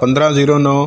1509